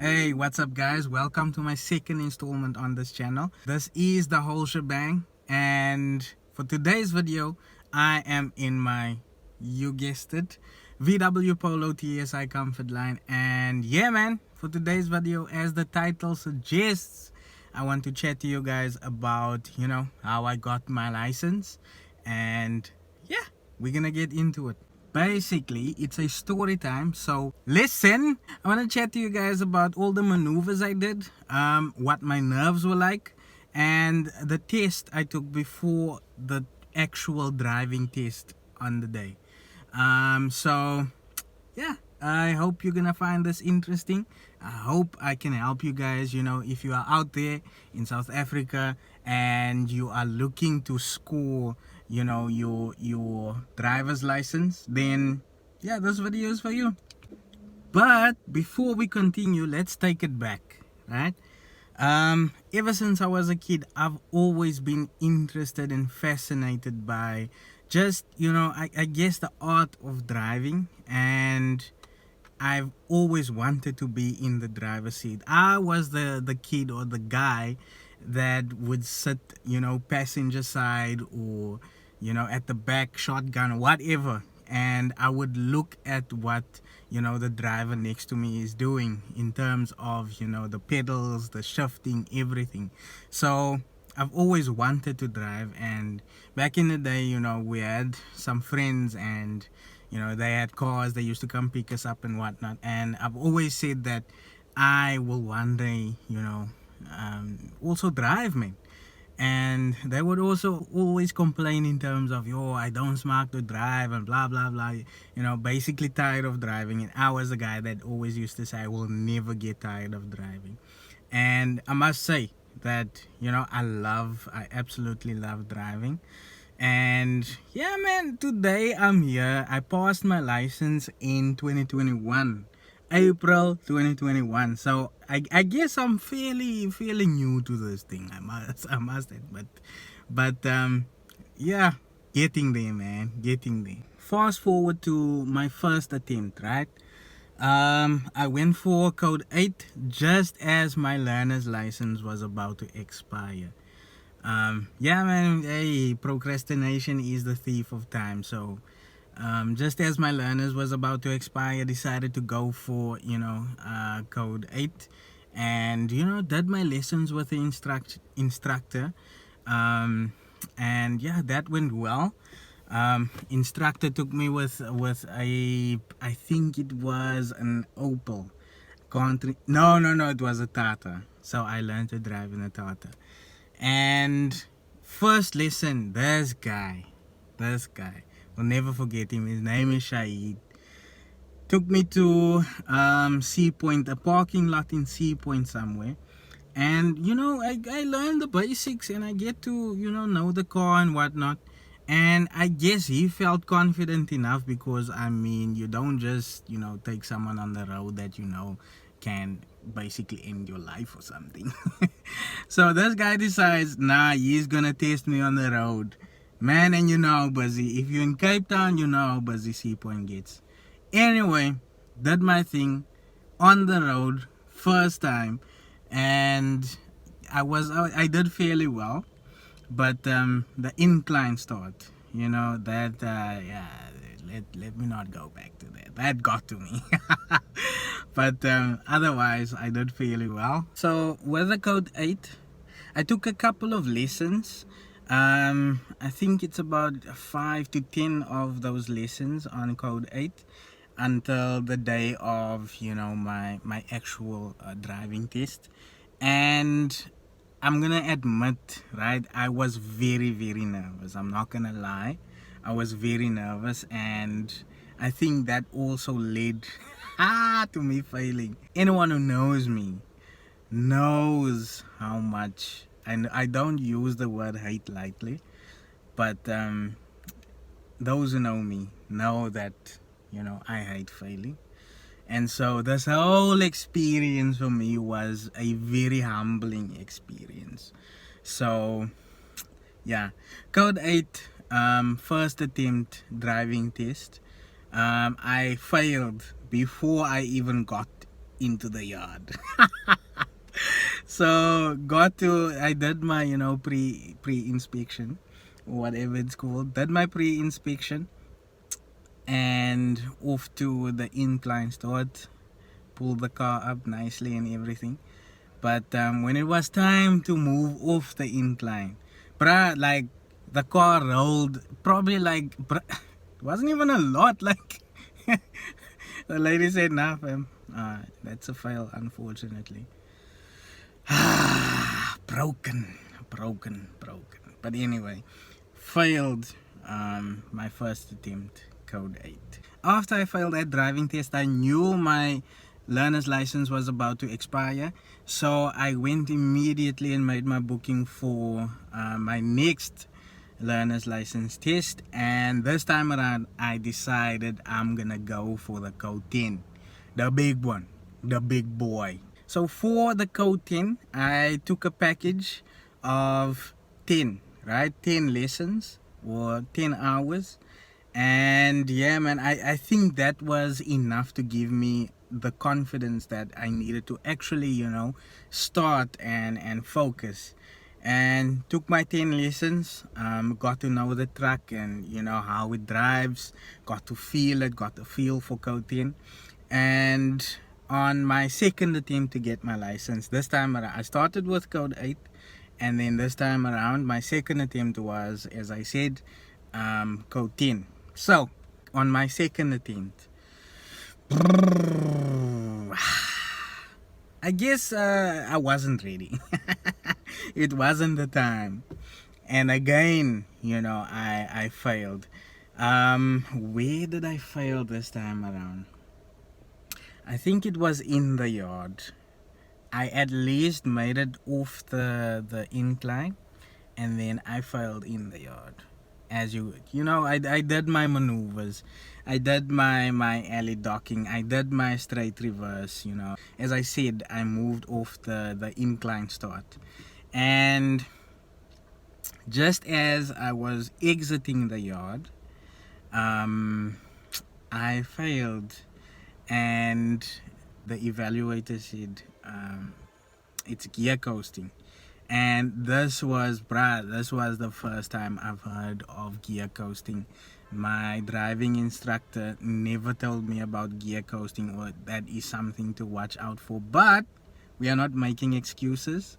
Hey, what's up guys? Welcome to my second installment on this channel. This is the WholeShebang, and for today's video I am in my, you guessed it, VW Polo TSI Comfortline. And yeah man, for today's video, as the title suggests, I want to chat to you guys about, how I got my license. And yeah, we're gonna get into it. Basically, it's a story time, so listen. I want to chat to you guys about all the maneuvers I did, what my nerves were like, and the test I took before the actual driving test on the day. So yeah, I hope you're gonna find this interesting. I hope I can help you guys. If you are out there in South Africa and you are looking to score your driver's license, then yeah, this video is for you. But before we continue, let's take it back, right? Ever since I was a kid, I've always been interested and fascinated by just I guess the art of driving, and I've always wanted to be in the driver's seat. I was the kid or the guy that would sit passenger side, or at the back, shotgun, whatever, and I would look at what the driver next to me is doing in terms of the pedals, the shifting, everything. So I've always wanted to drive. And back in the day, we had some friends, and they had cars. They used to come pick us up and whatnot, and I've always said that I will one day also drive, man. And they would also always complain in terms of, I don't smoke to drive and blah blah blah, basically tired of driving. And I was the guy that always used to say I will never get tired of driving. And I must say that I absolutely love driving. And yeah man, today I'm here. I passed my license in 2021, April 2021. So I guess I'm fairly new to this thing, I must admit. But yeah, getting there, man, getting there. Fast forward to my first attempt, right? I went for code 8 just as my learner's license was about to expire. Yeah man, hey, procrastination is the thief of time. So just as my learners was about to expire, I decided to go for code 8, and did my lessons with the instructor. And yeah, that went well. Instructor took me with a, I think it was an Opel country. No, it was a Tata. So I learned to drive in a Tata. And first lesson, this guy, I'll never forget him. His name is Shahid. Took me to Sea Point, a parking lot in Sea Point somewhere. And I learned the basics, and I get to know the car and whatnot. And I guess he felt confident enough, because I mean, you don't just take someone on the road that can basically end your life or something. So this guy decides, nah, he's gonna test me on the road, man. And how busy, if you're in Cape Town, how busy Sea Point gets. Anyway, did my thing on the road first time, and I did fairly well. But the incline start, that yeah, let me not go back to that got to me. But otherwise I did fairly well. So with the code 8, I took a couple of lessons. I think it's about 5 to 10 of those lessons on code 8, until the day of my actual driving test. And I'm gonna admit, right, I was very nervous. I'm not gonna lie, I was very nervous, and I think that also led to me failing. Anyone who knows me knows how much, and I don't use the word hate lightly, but those who know me know that I hate failing. And so this whole experience for me was a very humbling experience. So yeah, code 8, first attempt driving test. I failed before I even got into the yard. So I did my, pre-inspection, whatever it's called. Did my pre-inspection and off to the incline start, pulled the car up nicely and everything. But when it was time to move off the incline, bruh, like the car rolled probably like, bruh, it wasn't even a lot. Like the lady said, "Nah, fam, that's a fail, unfortunately." Broken. But anyway, failed my first attempt, code 8. After I failed that driving test, I knew my learner's license was about to expire, so I went immediately and made my booking for my next learner's license test. And this time around, I decided I'm gonna go for the code 10, the big one, the big boy. So for the code 10, I took a package of 10, right? 10 lessons or 10 hours. And yeah, man, I think that was enough to give me the confidence that I needed to actually, start and focus. And took my 10 lessons, got to know the truck and, how it drives, got to feel it, got a feel for code 10. And on my second attempt to get my license, this time around, I started with code 8, and then this time around my second attempt was, as I said, code 10. So on my second attempt, I guess I wasn't ready. It wasn't the time, and again, I failed. Where did I fail this time around? I think it was in the yard. I at least made it off the incline, and then I failed in the yard. As I did my maneuvers, I did my alley docking, I did my straight reverse. As I said, I moved off the incline start, and just as I was exiting the yard, I failed, and the evaluator said it's gear coasting. And this was the first time I've heard of gear coasting. My driving instructor never told me about gear coasting, or that is something to watch out for. But we are not making excuses.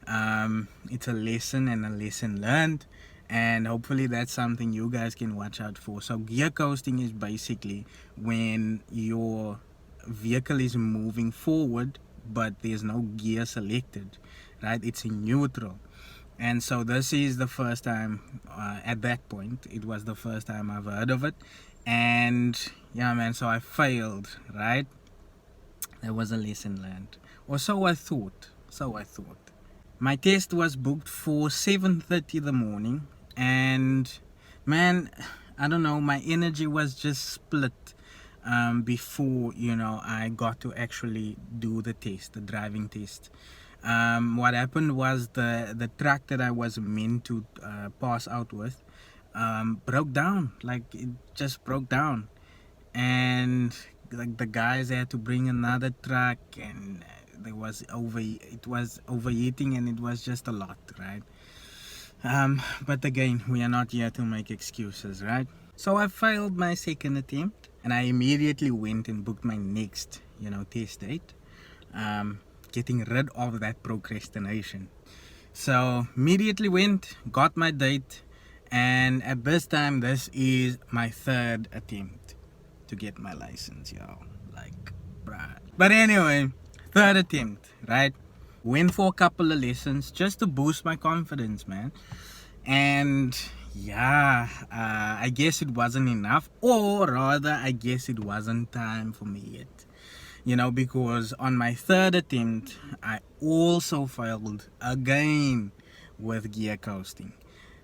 It's a lesson and a lesson learned, and hopefully that's something you guys can watch out for. So gear coasting is basically when your vehicle is moving forward but there's no gear selected, right? It's in neutral. And so this is the first time, at that point it was the first time I've heard of it. And yeah, man, so I failed, right? There was a lesson learned, or so I thought. My test was booked for 7:30 in the morning, and man, I don't know, my energy was just split before I got to actually do the test, the driving test. What happened was the truck that I was meant to pass out with broke down. Like, it just broke down, and like the guys had to bring another truck, and it was overheating, and it was just a lot, right? But again, we are not here to make excuses, right? So I failed my second attempt, and I immediately went and booked my next test date, getting rid of that procrastination. So immediately went, got my date, and at this time, this is my third attempt to get my license, yo. Like, bruh. But anyway, third attempt, right? Went for a couple of lessons just to boost my confidence, man. And yeah, I guess it wasn't enough, or rather, I guess it wasn't time for me yet. Because on my third attempt, I also failed again with gear coasting.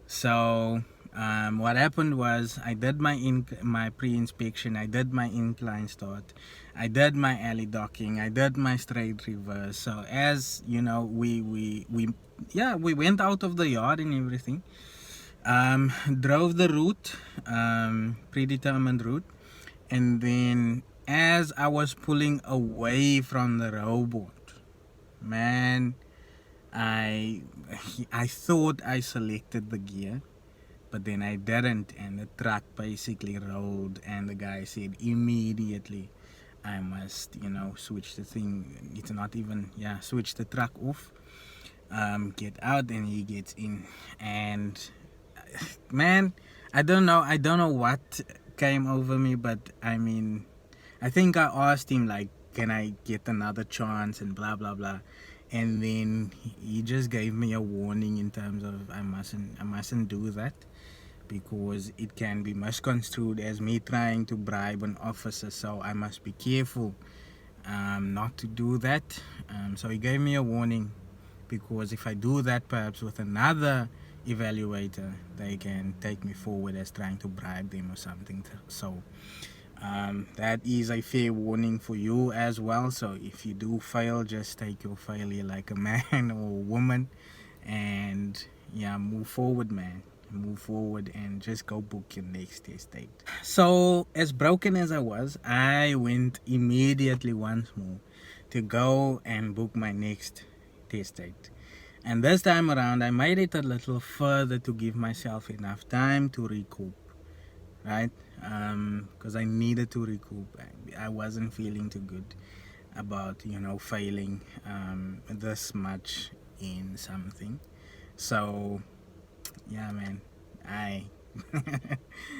So what happened was, I did my pre-inspection, I did my incline start, I did my alley docking, I did my straight reverse. So as we went out of the yard and everything, drove the route, predetermined route, and then as I was pulling away from the robot, man, I thought I selected the gear, but then I didn't, and the truck basically rolled, and the guy said immediately I must, switch the thing. It's not even, switch the truck off, get out, and he gets in. And man, I don't know what came over me, but I mean, I think I asked him like, can I get another chance and blah blah blah, and then he just gave me a warning in terms of I mustn't do that, because it can be misconstrued as me trying to bribe an officer. So I must be careful not to do that. So he gave me a warning, because if I do that perhaps with another evaluator, they can take me forward as trying to bribe them or something. So that is a fair warning for you as well. So if you do fail, just take your failure like a man or a woman, and move forward, man. Move forward and just go book your next test date. So as broken as I was, I went immediately once more to go and book my next test date. And this time around I made it a little further to give myself enough time to recoup, right? Because I needed to recoup. I wasn't feeling too good about failing this much in something. So yeah, man, I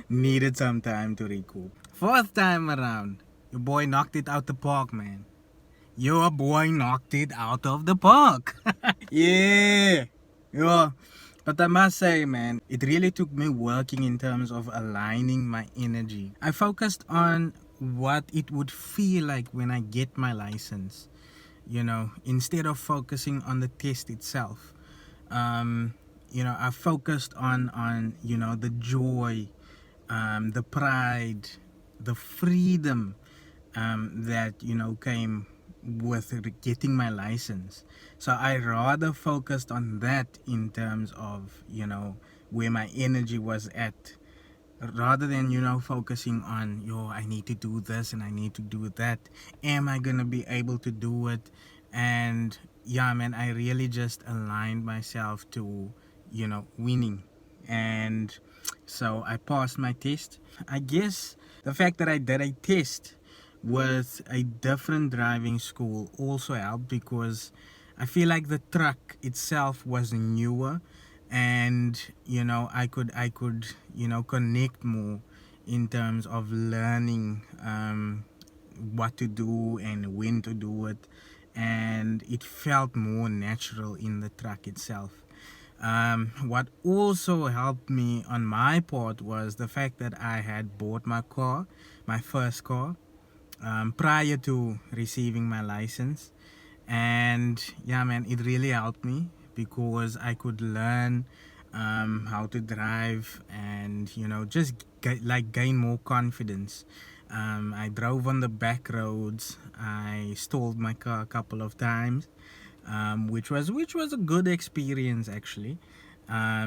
needed some time to recoup. Fourth time around, your boy knocked it out the park, man. Your boy knocked it out of the park. Yeah. But I must say, man, it really took me working in terms of aligning my energy. I focused on what it would feel like when I get my license, instead of focusing on the test itself. I focused on the joy, the pride, the freedom that came with getting my license. So I rather focused on that in terms of where my energy was at, rather than focusing on I need to do this and I need to do that. Am I gonna be able to do it? And yeah, man, I really just aligned myself to winning. And so I passed my test. I guess the fact that I did a test with a different driving school also helped, because I feel like the truck itself was newer, and I could connect more in terms of learning what to do and when to do it, and it felt more natural in the truck itself. What also helped me on my part was the fact that I had bought my first car, prior to receiving my license. And yeah, man, it really helped me, because I could learn how to drive, and just gain more confidence. I drove on the back roads. I stalled my car a couple of times, which was a good experience actually,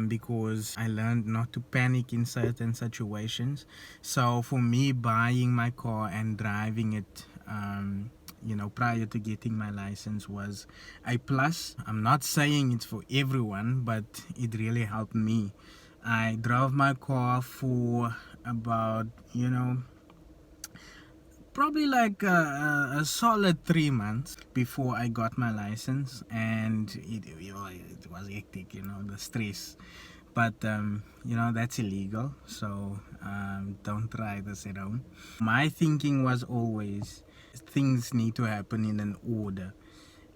because I learned not to panic in certain situations. So for me, buying my car and driving it prior to getting my license was a plus. I'm not saying it's for everyone, but it really helped me. I drove my car for about probably like a solid 3 months before I got my license, and it was hectic, the stress. But that's illegal, so don't try this at home. My thinking was always things need to happen in an order,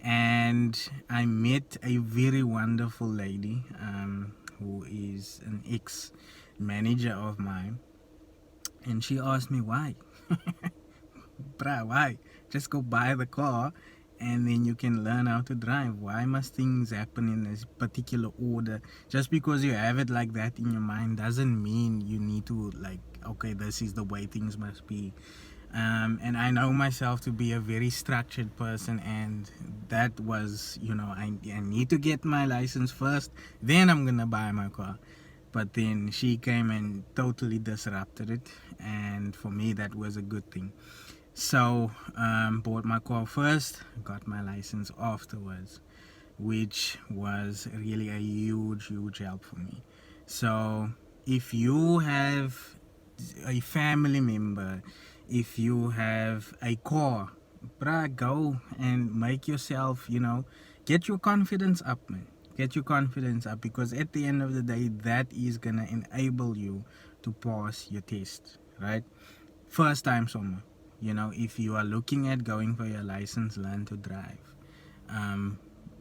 and I met a very wonderful lady who is an ex-manager of mine, and she asked me why. Bruh, why? Just go buy the car and then you can learn how to drive. Why must things happen in a particular order? Just because you have it like that in your mind doesn't mean you need to okay, this is the way things must be. And I know myself to be a very structured person, and that was I need to get my license first, then I'm gonna buy my car. But then she came and totally disrupted it, and for me that was a good thing. So bought my car first, got my license afterwards, which was really a huge help for me. So if you have a family member, if you have a car, bruh, go and make yourself, get your confidence up, man. Get your confidence up, because at the end of the day, that is gonna enable you to pass your test, right? First time summer, if you are looking at going for your license, learn to drive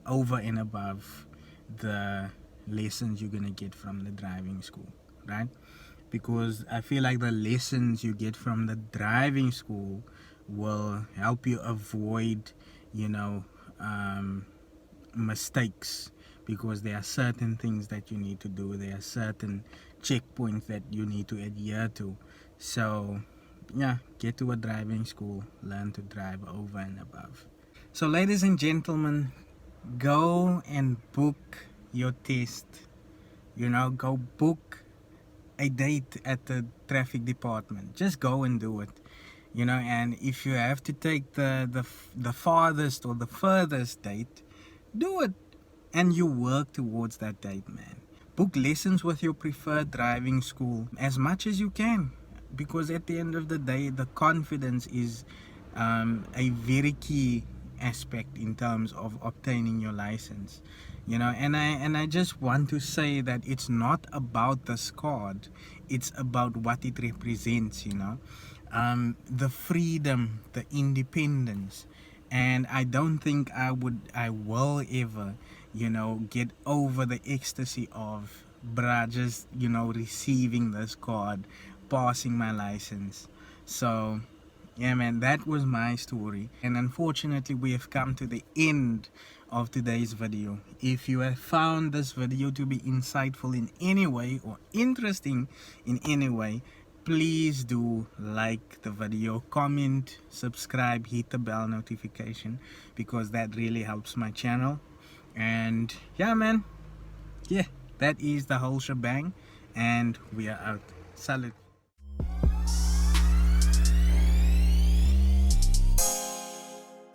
over and above the lessons you're gonna get from the driving school, right? Because I feel like the lessons you get from the driving school will help you avoid, mistakes, because there are certain things that you need to do, there are certain checkpoints that you need to adhere to. So yeah, get to a driving school, learn to drive over and above. So ladies and gentlemen, go and book your test. Go book a date at the traffic department. Just go and do it. And if you have to take the farthest or the furthest date, do it, and you work towards that date, man. Book lessons with your preferred driving school as much as you can, because at the end of the day, the confidence is a very key aspect in terms of obtaining your license. And I just want to say that it's not about this card, it's about what it represents. The freedom, the independence. And I don't think I will ever get over the ecstasy of just receiving this card, passing my license. So yeah, man, that was my story. And unfortunately, we have come to the end of today's video. If you have found this video to be insightful in any way or interesting in any way, please do like the video, comment, subscribe, hit the bell notification, because that really helps my channel. And yeah, man, that is the whole shebang, and we are out. Salute.